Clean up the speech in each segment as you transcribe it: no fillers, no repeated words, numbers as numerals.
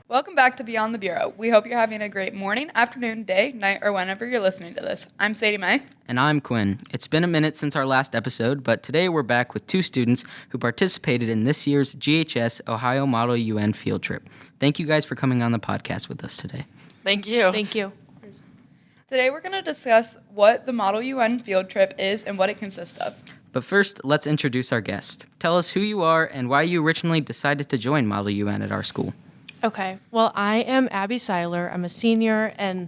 Welcome back to Beyond the Bureau. We hope you're having a great morning, afternoon, day, night, or whenever you're listening to this. I'm Sadie Mae. And I'm Quinn. It's been a minute since our last episode, but today we're back with two students who participated in this year's GHS Ohio Model UN field trip. Thank you guys for coming on the podcast with us today. Thank you. Thank you. Today we're going to discuss what the Model UN field trip is and what it consists of. But first, let's introduce our guest. Tell us who you are and why you originally decided to join Model UN at our school. Okay. Well, I am Abygail Seiler. I'm a senior, and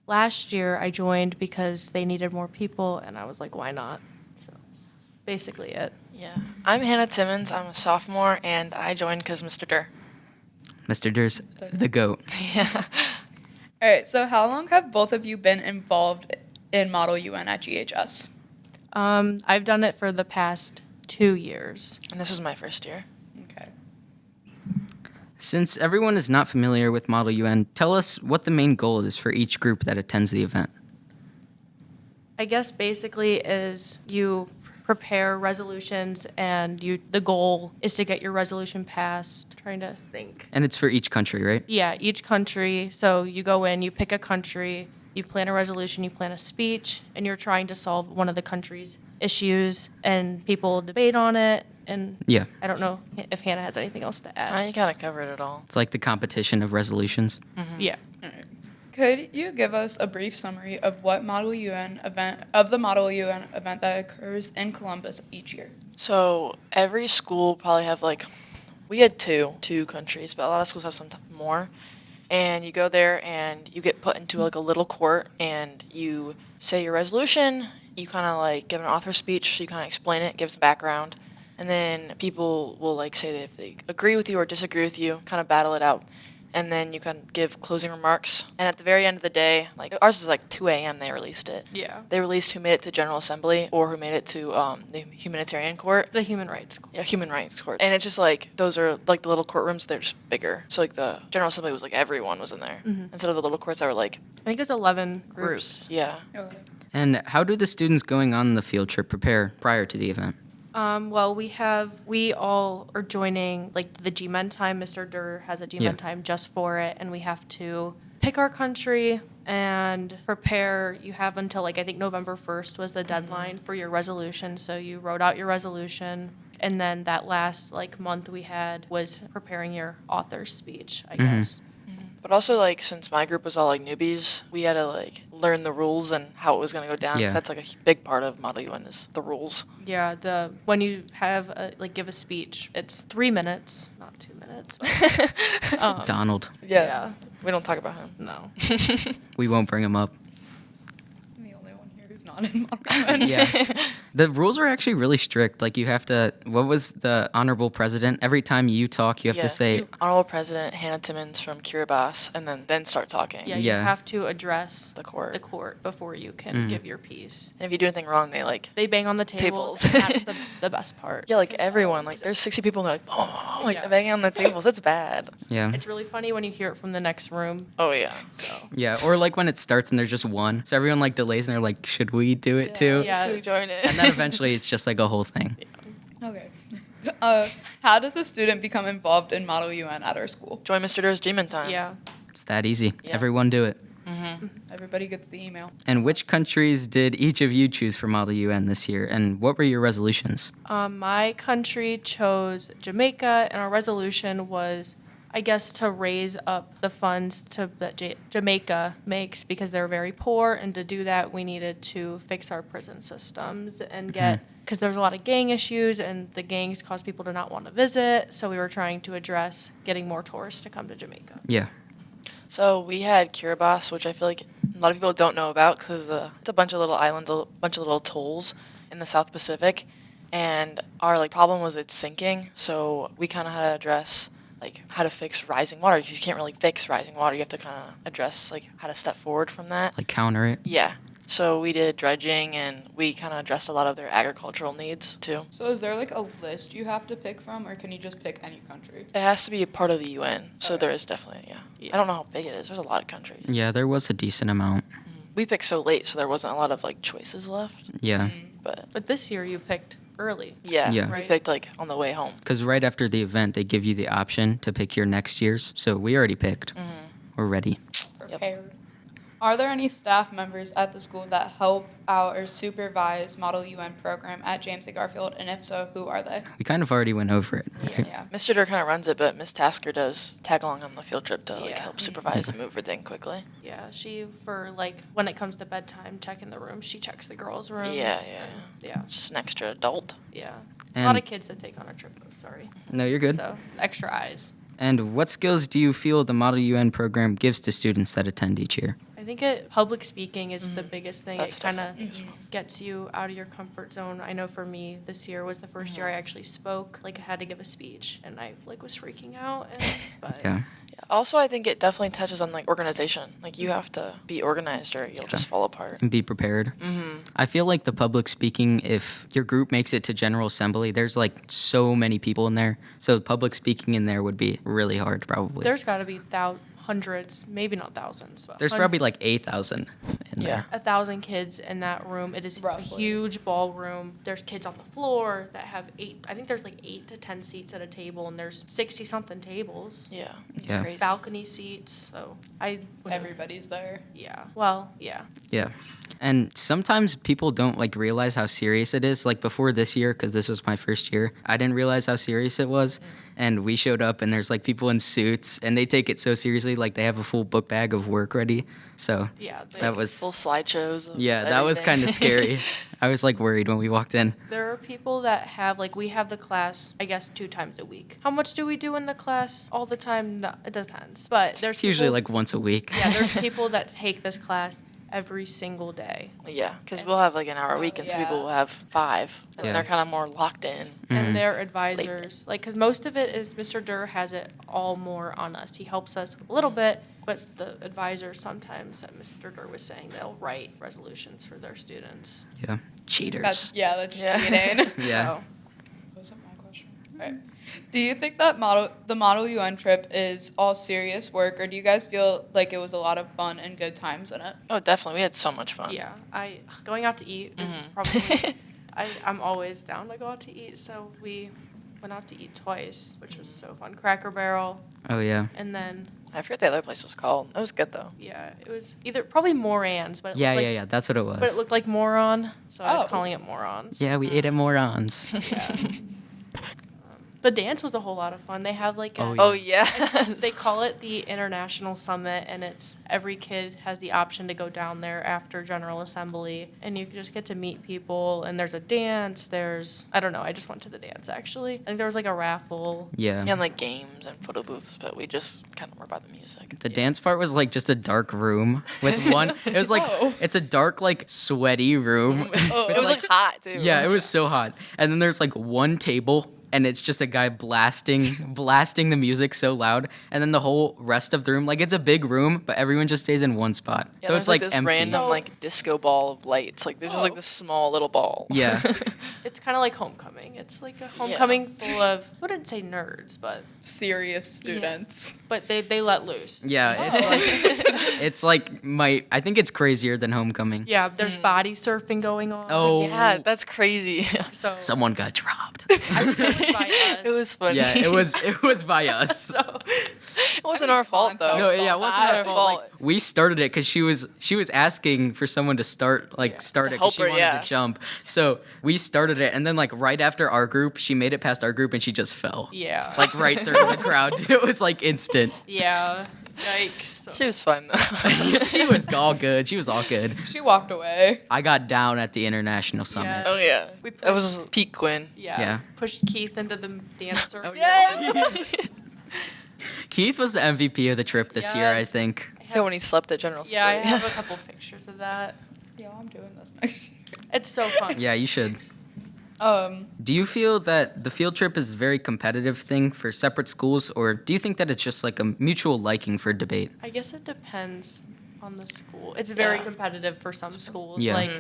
last year I joined because they needed more people, and I was like, why not? So, basically it. Yeah. I'm Hannah Timmons. I'm a sophomore, and I joined because Mr. Durr. Mr. Durr's the GOAT. Yeah. All right, so how long have both of you been involved in Model UN at GHS? I've done it for the past 2 years. And this was my first year. Okay. Since everyone is not familiar with Model UN, tell us what the main goal is for each group that attends the event. I guess basically is you prepare resolutions, and the goal is to get your resolution passed. Trying to think. And it's for each country, right? Yeah, each country. So you go in, you pick a country, you plan a resolution, you plan a speech, and you're trying to solve one of the country's issues, and people debate on it. And Yeah. I don't know if Hannah has anything else to add. You kind of covered it all. It's like the competition of resolutions. Yeah. All right. Could you give us a brief summary of what the Model UN event that occurs in Columbus each year? So every school probably have we had two countries, but a lot of schools have some more. And you go there and you get put into a little court, and you say your resolution. You kind of give an author speech, so you kind of explain it, give some background. And then people will say that if they agree with you or disagree with you, kind of battle it out. And then you can give closing remarks. And at the very end of the day, ours was 2 a.m. they released it. Yeah. They released who made it to General Assembly or who made it to the Humanitarian Court. The Human Rights Court. Yeah, Human Rights Court. And it's just those are the little courtrooms, they're just bigger. So the General Assembly was everyone was in there. Mm-hmm. Instead of the little courts that were I think it was 11 groups. Yeah. Okay. And how do the students going on the field trip prepare prior to the event? Well, we all are joining the G-Men time. Mr. Durr has a G-Men time just for it, and we have to pick our country and prepare. You have until I think November 1st was the deadline for your resolution. So you wrote out your resolution, and then that last month we had was preparing your author's speech, I guess. But also, since my group was all newbies, we had to learn the rules and how it was going to go down. Yeah. 'Cause that's a big part of Model UN is the rules. Yeah, when you have give a speech, it's 3 minutes, not 2 minutes. But, Donald. yeah. We don't talk about him. No. We won't bring him up. I'm the only one here who's not in Model UN. Yeah. The rules are actually really strict. You have to, what was the honorable president? Every time you talk, you have to say, Honorable President Hannah Timmons from Kiribati, and then start talking. Yeah, Yeah. you have to address The court. the court before you can give your piece. And if you do anything wrong, They bang on the tables. Tables. And that's the best part. yeah, everyone, there's 60 people, and they're Yeah. banging on the tables. It's bad. yeah. It's really funny when you hear it from the next room. Oh, yeah. So Yeah, or when it starts and there's just one. So everyone delays and they're like, should we do it too? Yeah. Should we join it? And then eventually it's just a whole thing. Okay. How does a student become involved in Model UN at our school? Join Mr. Durr's G-Men time. yeah. It's that easy. Yeah. Everyone do it. Everybody gets the email. And which countries did each of you choose for Model UN this year? And what were your resolutions? My country chose Jamaica, and our resolution was, I guess, to raise up the funds that Jamaica makes because they're very poor, and to do that we needed to fix our prison systems and because there's a lot of gang issues, and the gangs cause people to not want to visit, so we were trying to address getting more tourists to come to Jamaica. Yeah. So we had Kiribati, which I feel a lot of people don't know about because it's a bunch of little islands, a bunch of little atolls in the South Pacific. And our problem was it's sinking, so we kind of had to address how to fix rising water, because you can't really fix rising water. You have to kind of address how to step forward from that. Counter it. Yeah. So we did dredging, and we kind of addressed a lot of their agricultural needs too. So is there a list you have to pick from, or can you just pick any country? It has to be a part of the UN, so Okay. there is definitely, yeah. Yeah. I don't know how big it is. There's a lot of countries. Yeah, there was a decent amount. We picked so late, so there wasn't a lot of choices left. Yeah. But But this year you picked early. Yeah, Yeah. we Right. picked like on the way home. Because right after the event, they give you the option to pick your next year's. So we already picked. We're ready. Prepared. Are there any staff members at the school that help out or supervise Model UN program at James A. Garfield? And if so, who are they? We kind of already went over it. right? Yeah. Mr. Durr kind of runs it, but Miss Tasker does tag along on the field trip to like Yeah. help supervise and move everything quickly. Yeah, she, for like, when it comes to bedtime, checking the room, she checks the girls' rooms. Yeah. Yeah, Just an extra adult. yeah. And- A lot of kids that take on a trip, though, sorry. No, you're good. So, extra eyes. And what skills do you feel the Model UN program gives to students that attend each year? I think public speaking is the biggest thing. That's It kind definitely of gets you out of your comfort zone. I know for me, this year was the first year I actually spoke. Like, I had to give a speech, and I like was freaking out. But Yeah. Yeah. Also, I think it definitely touches on like organization. Like you have to be organized or you'll just fall apart. And be prepared. I feel like the public speaking, if your group makes it to General Assembly, there's like so many people in there. So public speaking in there would be really hard, probably. there's got to be hundreds, maybe not thousands, but There's probably like 8,000 in Yeah. there. 1,000 kids in that room. It is Roughly. a huge ballroom. There's kids on the floor that have I think there's like 8 to 10 seats at a table, and there's 60-something tables. Yeah. It's Yeah. crazy. Balcony seats. So Everybody's there. yeah. Well, yeah. Yeah. And sometimes people don't like realize how serious it is. Like before this year, because this was my first year, I didn't realize how serious it was. And we showed up and there's like people in suits and they take it so seriously. Like they have a full book bag of work ready. So Yeah. that was, Full slideshows. Of yeah, that was kind of everything. scary. I was like worried when we walked in. There are people that have, like, we have the class, I guess, 2 times a week. How much do we do in the class all the time? No, it depends. But there's It's usually people- like once a week. Yeah, there's people that take this class every single day. Yeah, because we'll have like an hour a week, and some people Yeah. will have 5, and Yeah. they're kind of more locked in. And their advisors, like, because most of it is Mr. Durr has it all more on us. He helps us a little bit, but it's the advisors sometimes that Mr. Durr was saying they'll write resolutions for their students. Yeah. Cheaters. That's Yeah. cheating. Yeah. So, Wasn't my question. Right. Do you think that the Model UN trip is all serious work, or do you guys feel like it was a lot of fun and good times in it? Oh, definitely. We had so much fun. yeah, going out to eat is probably, I'm always down to go out to eat, so we went out to eat twice, which was so fun. Cracker Barrel, Oh, yeah. and then, I forget the other place was called. It was good though. yeah, it was probably Moran's, but it Yeah, looked like, yeah, yeah. That's what it was. But it looked like Moron, so I was Oh. calling it Morons. Yeah, we ate at Morons. Yeah. The dance was a whole lot of fun. They have like a, Oh, Oh yeah. they call it the International Summit, and it's every kid has the option to go down there after General Assembly, and you can just get to meet people. And there's a dance. I don't know. I just went to the dance actually. I think there was like a raffle. Yeah. And like games and photo booths, but we just kind of were by the music. The dance part was like just a dark room with one. It was like Whoa. it's a dark, like sweaty room. Oh. It was like hot too. Yeah, it was so hot. And then there's like one table, and it's just a guy blasting the music so loud. And then the whole rest of the room, like it's a big room, but everyone just stays in one spot. Yeah, so there's it's like this empty. random like disco ball of lights. Like there's just like Oh. this small little ball. Yeah. It's kind of like homecoming. It's like a homecoming full of, I wouldn't say nerds, but Serious students. they let loose. Yeah, it's like I think it's crazier than homecoming. Yeah, there's body surfing going on. Oh, Yeah, that's crazy. So someone got dropped. I think it was by us. It was funny. Yeah, it was by us. So It wasn't our fault though. No, yeah, it wasn't Not our fault. Like, we started it because she was asking for someone to start it To because help she her, wanted yeah. to jump. So we started it, and then like right after our group, she made it past our group and she just fell. yeah. Like right through the crowd. It was like instant. Yeah. Yikes. She was fun though. She was all good. She was all good. She walked away. I got down at the International Summit. Yeah. Oh yeah. We That was peak Quinn. Yeah. Yeah. Pushed Keith into the dance circle. Yes. Keith was the MVP of the trip this year, I Yes. think. Yeah, when he slept at General Yeah, I Assembly. have a couple pictures of that. Yo, I'm doing this next year. It's so fun. Yeah, you should. Um, Do you feel that the field trip is a very competitive thing for separate schools, or do you think that it's just like a mutual liking for debate? I guess it depends on the school. It's very Yeah. competitive for some schools. Yeah. Like,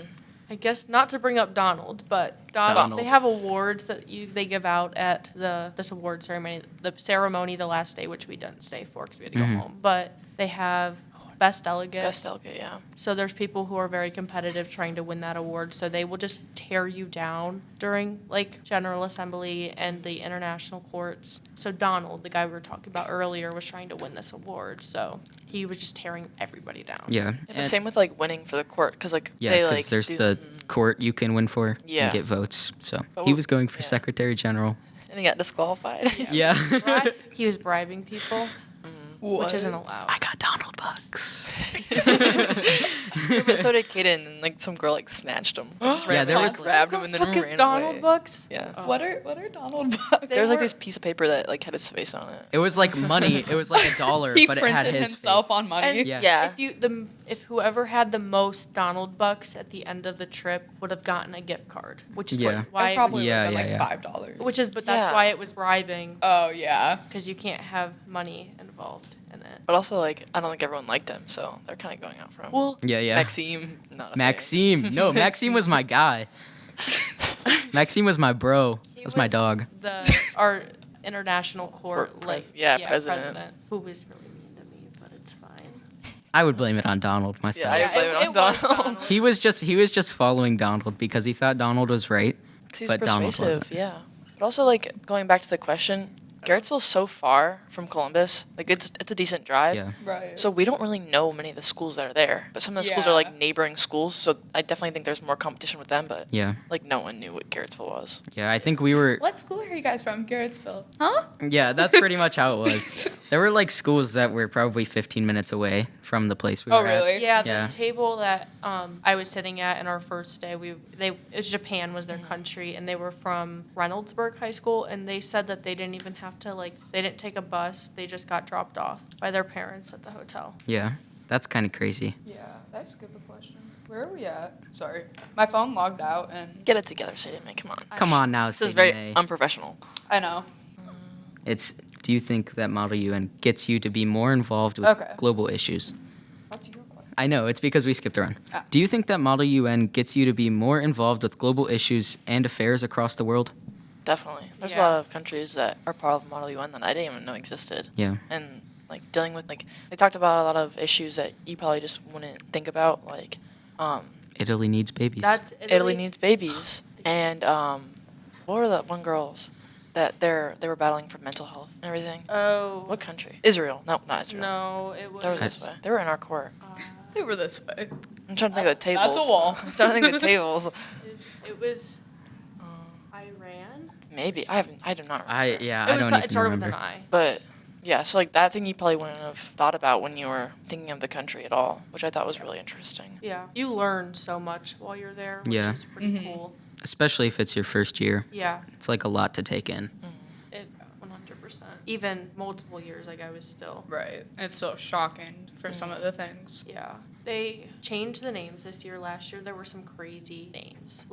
I guess not to bring up Donald, but Donald. they have awards that they give out at this award ceremony, the last day, which we didn't stay for because we had to go home. But they have, what best delegate. Best delegate, yeah. So there's people who are very competitive trying to win that award. So they will just tear you down during like General Assembly and the international courts. So Donald, the guy we were talking about earlier, was trying to win this award. So he was just tearing everybody down. Yeah. Yeah, but same with like winning for the court, because like Yeah, they because like there's do, the court you can win for Yeah. and get votes. So But he was going for yeah. Secretary General. and he got disqualified. Yeah. He was bribing people, which isn't allowed. I got Donald bucks. But so did Kaden, and like some girl like snatched him. Just Yeah, ran there away, was- grabbed him and then Took his ran Donald away. bucks. Yeah. Oh. What are Donald bucks? There was like were- this piece of paper that like had his face on it. It was like money. It was like $1, He but it had printed his himself face. on money. And Yeah. Yeah. If whoever had the most Donald bucks at the end of the trip would have gotten a gift card, which is Yeah. why It it probably was, Yeah, would have been yeah, like yeah. $5. but that's Yeah. why it was bribing, Oh yeah. because you can't have money involved in it. But also like I don't think everyone liked him, so they're kind of going out for him. Well, Yeah, yeah. Maxime, not a fan. Maxime. No, Maxime was my guy. Maxime was my bro. he That's my was dog. Our international court, President. who was really mean to me, but it's fine. I would blame it on Donald myself. I blame it on was Donald. He was just following Donald because he thought Donald was right. He's But Donald persuasive, wasn't. yeah. But also like going back to the question, Garrettsville's so far from Columbus. Like it's a decent drive. Yeah. Right. So we don't really know many of the schools that are there. But some of the schools are Yeah. like neighboring schools, so I definitely think there's more competition with them, but Yeah. like no one knew what Garrettsville was. Yeah, I think we were. What school are you guys from? Garrettsville. Huh? Yeah, that's pretty much how it was. There were like schools that were probably 15 minutes away from the place we Oh were at. really? Yeah, the Yeah. table that I was sitting at in our first day, it was Japan was their country, and they were from Reynoldsburg High School, and they said that they didn't even have to they didn't take a bus, they just got dropped off by their parents at the hotel. Yeah, that's kind of crazy. Yeah. I skipped a question. Where are we at? Sorry, my phone logged out, and Get it together, Sadie Mae, come on. Come on now, This is Sadie very Mae. unprofessional. I know. Do you think that Model UN gets you to be more involved with Okay. global issues? What's your question? I know, it's because we skipped around. Ah. Do you think that Model UN gets you to be more involved with global issues and affairs across the world? Definitely. There's a Yeah. lot of countries that are part of Model UN that I didn't even know existed. Yeah. And like dealing with they talked about a lot of issues that you probably just wouldn't think about, like Italy needs babies. That's Italy needs babies, and what were the one girls that they were battling for mental health and everything? Oh. What country? Israel. No, not Israel. No, it They were was. this way. They were in our court. They were this way. I'm trying to think of the tables. That's a wall. I'm trying to think of the tables. It was Iran. Maybe I do not remember. I don't even It started with remember. an I. But yeah, so like that thing you probably wouldn't have thought about when you were thinking of the country at all, which I thought was really interesting. Yeah, you learn so much while you're there, which Yeah. is pretty Mhm. cool. Especially if it's your first year. Yeah, It's like a lot to take in. it 100%. Even multiple years, like I was still. Right. It's so shocking for some of the things. Yeah, they changed the names this year. Last year there were some crazy names.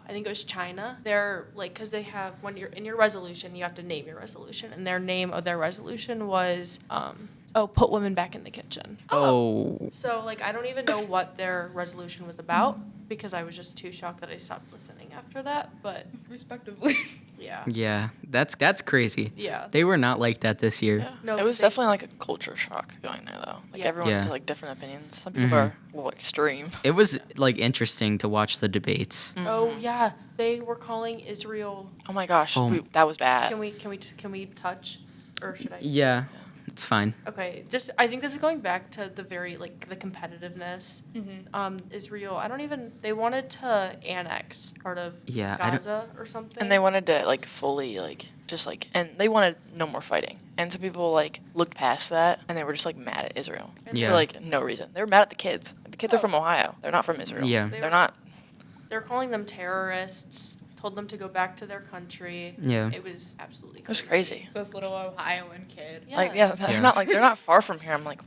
I think it was China. They're because they have when you're in your resolution, you have to name your resolution, and their name of their resolution was put women back in the kitchen. Oh. So I don't even know what their resolution was about because I was just too shocked that I stopped listening after that. But Respectively. yeah, Yeah, that's crazy. yeah. They were not like that this year. Yeah. No, it was they- definitely like a culture shock going there though. Like Yeah. everyone Yeah. had like different opinions. Some people Mhm. are a little extreme. It was interesting to watch the debates. Oh yeah, they were calling Israel. Oh my gosh, Oh. that was bad. Can we touch, or should I? Yeah, it's fine. Okay, I think this is going back to the very the competitiveness. Israel, they wanted to annex part of Yeah, I don't- Gaza or something. And they wanted to fully and they wanted no more fighting. And some people looked past that and they were just mad at Israel Yeah. for no reason. They were mad at the kids. The kids are from Ohio. They're not from Israel. Yeah. They're not. They're calling them terrorists. Told them to go back to their country. Yeah. It was absolutely It was crazy. crazy. This little Ohioan kid. Yes. They're Yeah. not they're not far from here. I'm like,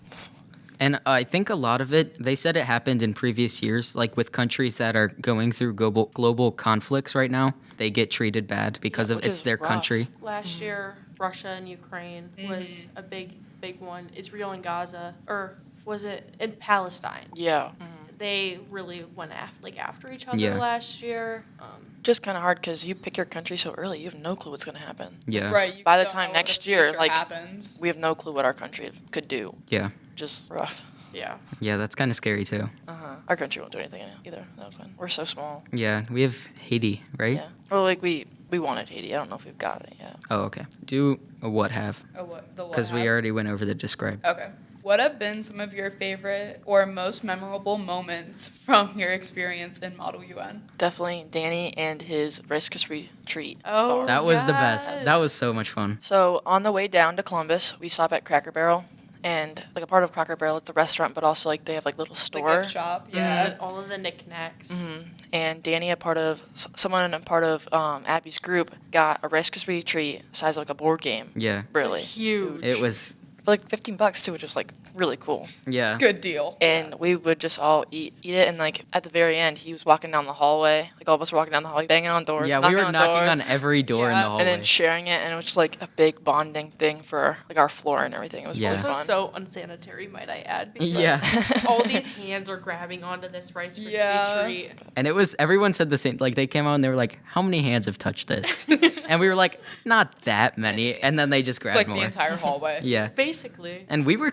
And I think a lot of it, they said it happened in previous years, like with countries that are going through global conflicts right now. They get treated bad because of which it's is their rough. country. Last year, Russia and Ukraine was a big one. Israel and Gaza, or was it in Palestine? yeah. They really went after each other Yeah. last year. Just kind of hard because you pick your country so early. You have no clue what's going to happen. Yeah. Right. You By the don't time know what next the year, future happens. We have no clue what our country could do. Yeah. just rough. Yeah. Yeah, that's kind of scary too. Our country won't do anything either. We're so small. Yeah, we have Haiti, right? Yeah. Well, like we wanted Haiti. I don't know if we've got it yet. Oh, okay. Do a what have? Oh, what? The what Because we have? already went over the describe. Okay. What have been some of your favorite or most memorable moments from your experience in Model UN? Definitely Danny and his Rice Krispie treat. Oh, bar. That was the best. yes. That was so much fun. So on the way down to Columbus, we stop at Cracker Barrel, and like a part of Cracker Barrel, it's a restaurant, but also like they have like little The store. gift shop. Yeah. All of the knickknacks. And Danny, someone a part of Abby's group, got a Rice Krispie treat size of like a board game. Yeah. Really It's huge. It was, for like $15 too, which was like really cool. yeah. Good deal. And we would just all eat it, and like at the very end, he was walking down the hallway. Like all of us were walking down the hallway, banging on doors. Yeah, we were knocking doors, on every door in Yeah. the hallway. and then sharing it, and it was just like a big bonding thing for like our floor and everything. It was Yeah. really Also fun. so unsanitary, might I add. Because Yeah. all these hands are grabbing onto this Rice Krispie Yeah. treat. And it was, everyone said the same, like they came out and they were like, how many hands have touched this? And we were like, not that many. And then they just It's grabbed like more. the entire hallway. Yeah. Basically. And we were,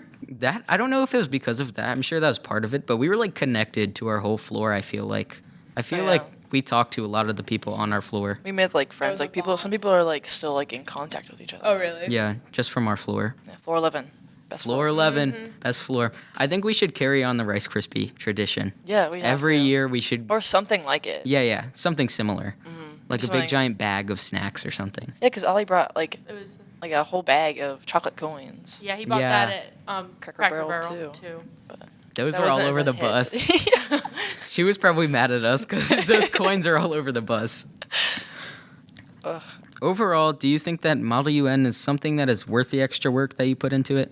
I don't know if it was because of that. I'm sure that was part of it, but we were like connected to our whole floor, I feel like. I feel Yeah. like we talked to a lot of the people on our floor. We made like friends. was a Like people, some people are like still like in contact with each other. Oh, really? Yeah, just from our floor. Yeah, floor 11. Best Floor 11, best floor. I think we should carry on the Rice Krispie tradition. Yeah, we have Every to. year we should, Or something like it. yeah, something similar. Like a Something- big giant bag of snacks or something. Yeah, because Ollie brought like It was, a whole bag of chocolate coins. yeah, he bought Yeah. that at Cracker Cracker Barrel, Barrel, too. too. Those That were all wasn't as over a the hit. bus. She was probably mad at us because those coins are all over the bus. Ugh. Overall, do you think that Model UN is something that is worth the extra work that you put into it?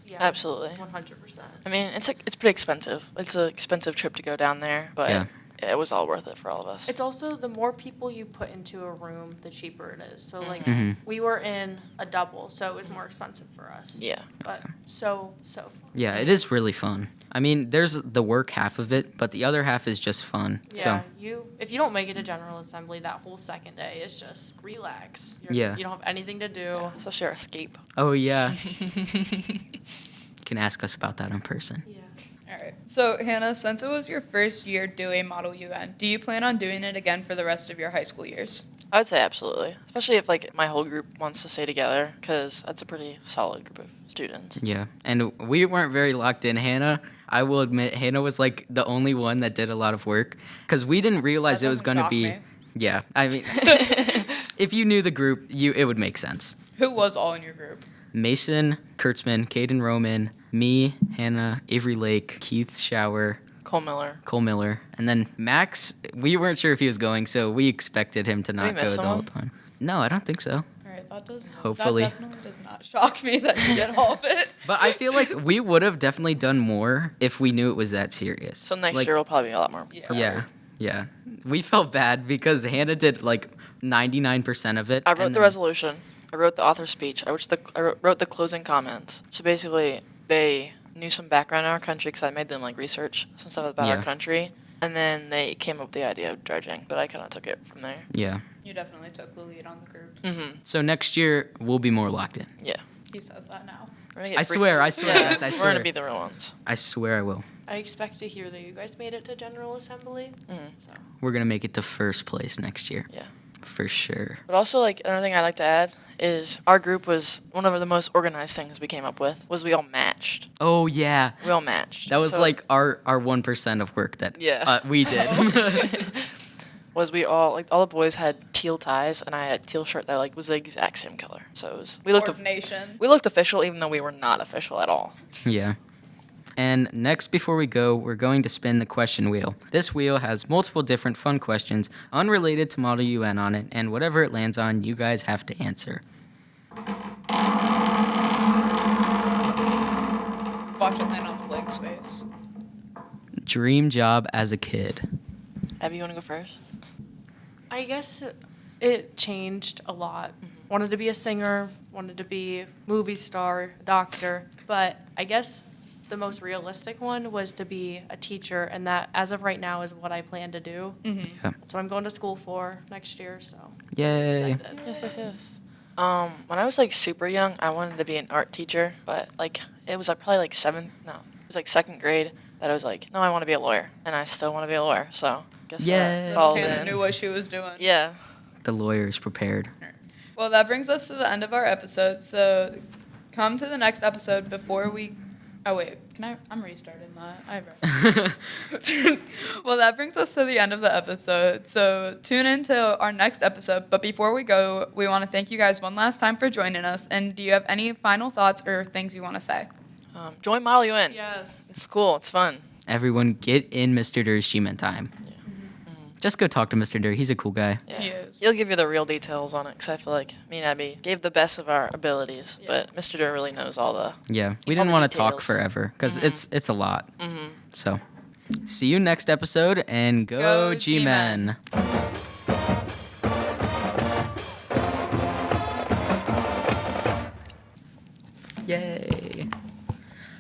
Yeah, Absolutely. 100%. I mean, it's pretty expensive. It's an expensive trip to go down there, but Yeah. it was all worth it for all of us. It's also the more people you put into a room, the cheaper it is. So like Mhm. we were in a double, so it was more expensive for us. Yeah. But so fun. Yeah, it is really fun. I mean, there's the work half of it, but the other half is just fun. Yeah, So, if you don't make it to General Assembly, that whole second day is just relax. Yeah. You don't have anything to do. Especially our escape. oh yeah. Can ask us about that in person. Yeah. All right. So, Hannah, since it was your first year doing Model UN, do you plan on doing it again for the rest of your high school years? I would say absolutely. Especially if like my whole group wants to stay together, because that's a pretty solid group of students. Yeah, and we weren't very locked in. Hannah, I will admit, Hannah was like the only one that did a lot of work because we didn't realize That it was doesn't going to shock be. me. Yeah, I mean, if you knew the group, it would make sense. Who was all in your group? Mason, Kurtzman, Caden Roman, me, Hannah, Avery Lake, Keith Shower, Cole Miller. Cole Miller, and then Max. We weren't sure if he was going, so we expected him to we not go miss the whole someone? time. No, I don't think so. All right, Hopefully. That definitely does not shock me that you did all of it. But I feel like we would have definitely done more if we knew it was that serious. So next Like, year will probably be a lot more. Yeah. prepared. Yeah. We felt bad because Hannah did like 99% of it. I wrote and the then- resolution. I wrote the author's speech. I wrote the closing comments. So basically, they knew some background on our country because I made them like research some stuff about Yeah. our country, and then they came up with the idea of dredging. But I kind of took it from there. Yeah. You definitely took the lead on the group. So next year we'll be more locked in. Yeah. He says that now. We're gonna get I swear, guys, I We're swear. gonna be the real ones. I swear I will. I expect to hear that you guys made it to General Assembly. So We're gonna make it to first place next year. Yeah. For sure. But also, like another thing I'd like to add is our group was one of the most organized things we came up with. Was we all matched. Oh yeah. We all matched. That was So- like our 1% of work that Yeah. we did. was we all like all the boys had teal ties and I had a teal shirt that like was the exact same color. So it was we looked official even though we were not official at all. Yeah. And next, before we go, we're going to spin the question wheel. This wheel has multiple different fun questions unrelated to Model UN on it, and whatever it lands on, you guys have to answer. Watch it land on the blank space. Dream job as a kid. Abby, you want to go first? I guess it changed a lot. Wanted to be a singer, wanted to be a movie star, doctor, but I guess the most realistic one was to be a teacher, and that, as of right now, is what I plan to do. Yeah. That's what I'm going to school for next year, so Yay. excited. Yes. When I was like super young, I wanted to be an art teacher, but like it was like probably like it was like second grade that I was like, no, I want to be a lawyer, and I still want to be a lawyer. So guess Yay. that followed Hannah in. knew what she was doing. Yeah. The lawyer is prepared. Well, that brings us to the end of our episode. So come to the next episode before we. Oh wait, I'm restarting that. Well, that brings us to the end of the episode. So tune in to our next episode. But before we go, we want to thank you guys one last time for joining us. And do you have any final thoughts or things you want to say? Join Model UN. Yes. It's cool. It's fun. Everyone get in Mr. Durr's G-Men time. Just go talk to Mr. Durr. He's a cool guy. Yeah. He is. He'll give you the real details on it, because I feel like me and Abby gave the best of our abilities, but Mr. Durr really knows all the. Yeah, we All didn't the want to talk details. forever because it's a lot. Mm-hmm. So, see you next episode and go, Go G-Men. G-Men.